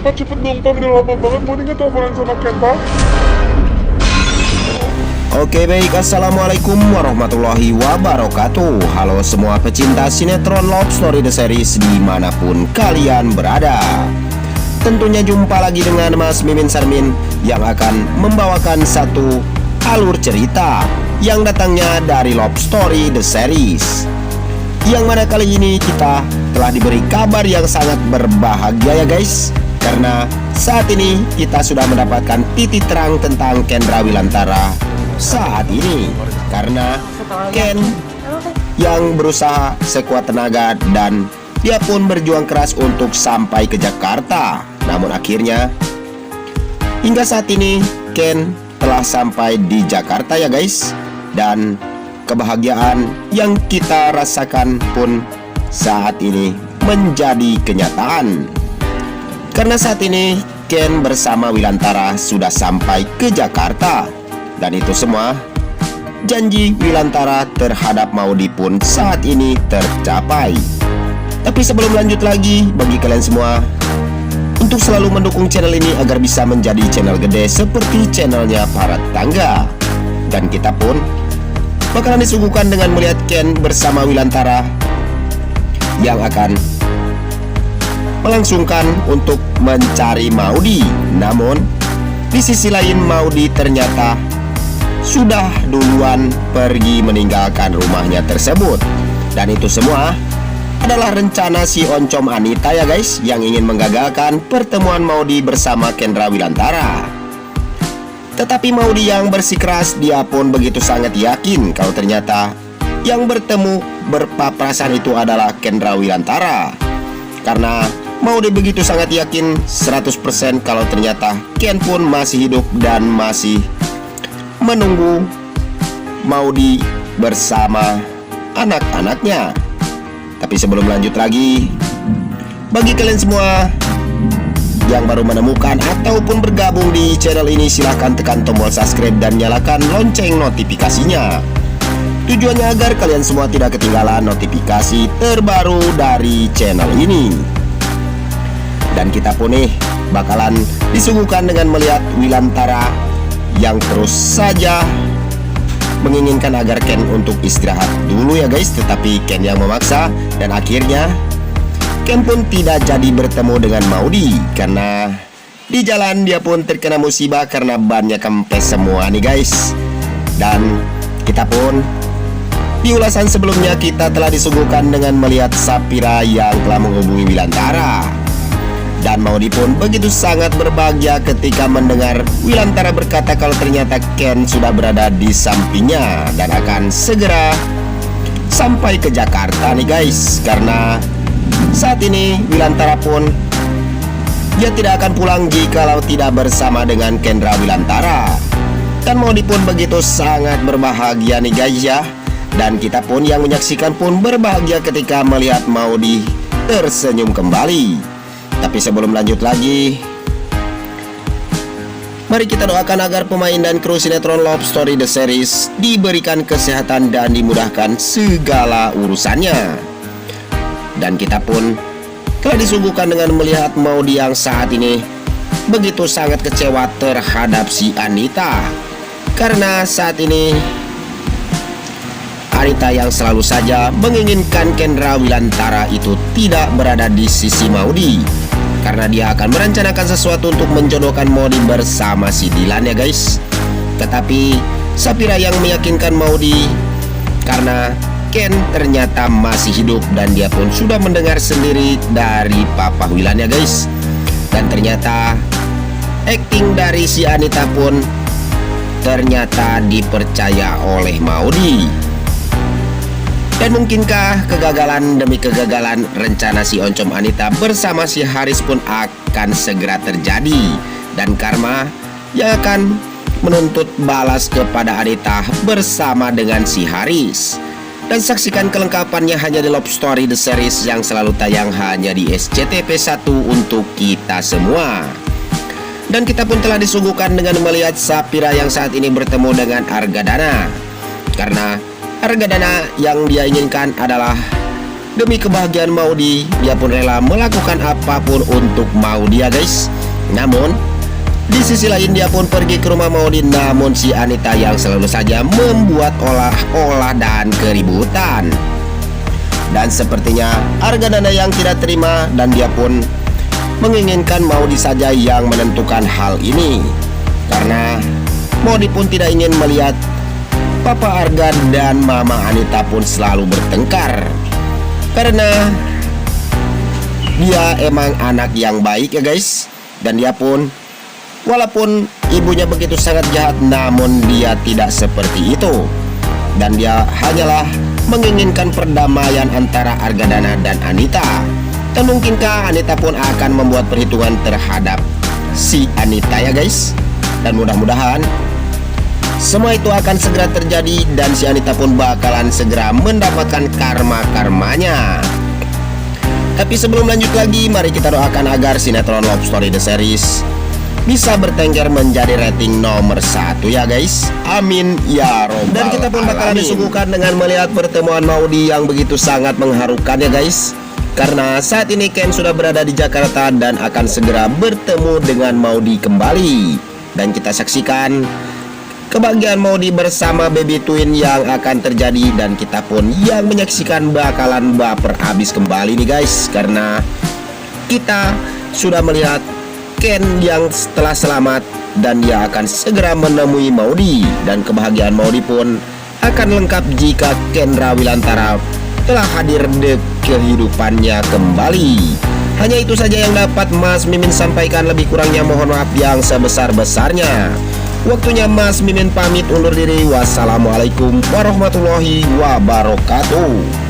Pak, cepet dong Pak, udah lama banget mau nih teleponan sama Ken Pak. Oke baik, assalamualaikum warahmatullahi wabarakatuh. Halo semua pecinta sinetron Love Story The Series dimanapun kalian berada. Tentunya jumpa lagi dengan Mas Mimin Sarmin yang akan membawakan satu alur cerita yang datangnya dari Love Story The Series, yang mana kali ini kita telah diberi kabar yang sangat berbahagia ya guys. Karena saat ini kita sudah mendapatkan titik terang tentang Kendra Wilantara saat ini. Karena Ken yang berusaha sekuat tenaga dan dia pun berjuang keras untuk sampai ke Jakarta. Namun akhirnya hingga saat ini Ken telah sampai di Jakarta ya guys. Dan kebahagiaan yang kita rasakan pun saat ini menjadi kenyataan. Karena saat ini Ken bersama Wilantara sudah sampai ke Jakarta. Dan itu semua janji Wilantara terhadap Maudy pun saat ini tercapai. Tapi sebelum lanjut lagi, bagi kalian semua untuk selalu mendukung channel ini agar bisa menjadi channel gede seperti channelnya para tetangga. Dan kita pun bakalan disuguhkan dengan melihat Ken bersama Wilantara yang akan melangsungkan untuk mencari Maudy. Namun di sisi lain Maudy ternyata sudah duluan pergi meninggalkan rumahnya tersebut. Dan itu semua adalah rencana si oncom Anita ya guys, yang ingin menggagalkan pertemuan Maudy bersama Kendra Wilantara. Tetapi Maudy yang bersikeras, dia pun begitu sangat yakin kalau ternyata yang bertemu berpapasan itu adalah Kendra Wilantara. Karena Maudy begitu sangat yakin 100% kalau ternyata Ken pun masih hidup dan masih menunggu Maudy bersama anak-anaknya. Tapi sebelum lanjut lagi, bagi kalian semua yang baru menemukan ataupun bergabung di channel ini, silahkan tekan tombol subscribe dan nyalakan lonceng notifikasinya. Tujuannya agar kalian semua tidak ketinggalan notifikasi terbaru dari channel ini. Dan kita pun nih bakalan disuguhkan dengan melihat Wilantara yang terus saja menginginkan agar Ken untuk istirahat dulu ya guys. Tetapi Ken yang memaksa, dan akhirnya Ken pun tidak jadi bertemu dengan Maudy. Karena di jalan dia pun terkena musibah karena bannya kempes semua nih guys. Dan kita pun di ulasan sebelumnya kita telah disuguhkan dengan melihat Sapira yang telah menghubungi Wilantara. Dan Maudy pun begitu sangat berbahagia ketika mendengar Wilantara berkata kalau ternyata Ken sudah berada di sampingnya dan akan segera sampai ke Jakarta nih guys. Karena saat ini Wilantara pun dia tidak akan pulang jikalau tidak bersama dengan Kendra Wilantara. Dan Maudy pun begitu sangat berbahagia nih guys ya. Dan kita pun yang menyaksikan pun berbahagia ketika melihat Maudy tersenyum kembali. Tapi sebelum lanjut lagi, mari kita doakan agar pemain dan kru sinetron Love Story The Series diberikan kesehatan dan dimudahkan segala urusannya. Dan kita pun telah disuguhkan dengan melihat Maudy yang saat ini begitu sangat kecewa terhadap si Anita. Karena saat ini Anita yang selalu saja menginginkan Kendra Wilantara itu tidak berada di sisi Maudy, karena dia akan merencanakan sesuatu untuk menjodohkan Maudy bersama si Dilan ya guys. Tetapi Sapira yang meyakinkan Maudy karena Ken ternyata masih hidup dan dia pun sudah mendengar sendiri dari Papa Wilan ya guys. Dan ternyata acting dari si Anita pun ternyata dipercaya oleh Maudy. Dan mungkinkah kegagalan demi kegagalan rencana si oncom Anita bersama si Haris pun akan segera terjadi. Dan karma yang akan menuntut balas kepada Anita bersama dengan si Haris. Dan saksikan kelengkapannya hanya di Love Story The Series yang selalu tayang hanya di SCTV1 untuk kita semua. Dan kita pun telah disuguhkan dengan melihat Sapira yang saat ini bertemu dengan Argadana. Karena Argadana yang dia inginkan adalah demi kebahagiaan Maudy, dia pun rela melakukan apapun untuk Maudy ya guys. Namun di sisi lain dia pun pergi ke rumah Maudy, namun si Anita yang selalu saja membuat olah-olah dan keributan. Dan sepertinya Argadana yang tidak terima dan dia pun menginginkan Maudy saja yang menentukan hal ini. Karena Maudy pun tidak ingin melihat Papa Arga dan Mama Anita pun selalu bertengkar. Karena dia emang anak yang baik ya guys. Dan dia pun walaupun ibunya begitu sangat jahat, namun dia tidak seperti itu. Dan dia hanyalah menginginkan perdamaian antara Argadana dan Anita. Dan mungkinkah Anita pun akan membuat perhitungan terhadap si Anita ya guys. Dan mudah-mudahan semua itu akan segera terjadi dan si Anita pun bakalan segera mendapatkan karma-karmanya. Tapi sebelum lanjut lagi, mari kita doakan agar sinetron Love Story The Series bisa bertengger menjadi rating nomor 1 ya guys. Amin ya robbal alamin. Dan kita pun bakalan disuguhkan dengan melihat pertemuan Maudy yang begitu sangat mengharukan ya guys. Karena saat ini Ken sudah berada di Jakarta dan akan segera bertemu dengan Maudy kembali. Dan kita saksikan kebahagiaan Maudy bersama baby twin yang akan terjadi. Dan kita pun yang menyaksikan bakalan baper abis kembali nih guys. Karena kita sudah melihat Ken yang telah selamat dan dia akan segera menemui Maudy. Dan kebahagiaan Maudy pun akan lengkap jika Ken Rawilantara telah hadir di kehidupannya kembali. Hanya itu saja yang dapat Mas Mimin sampaikan, lebih kurangnya mohon maaf yang sebesar-besarnya. Waktunya Mas Mimin pamit undur diri. Wassalamualaikum warahmatullahi wabarakatuh.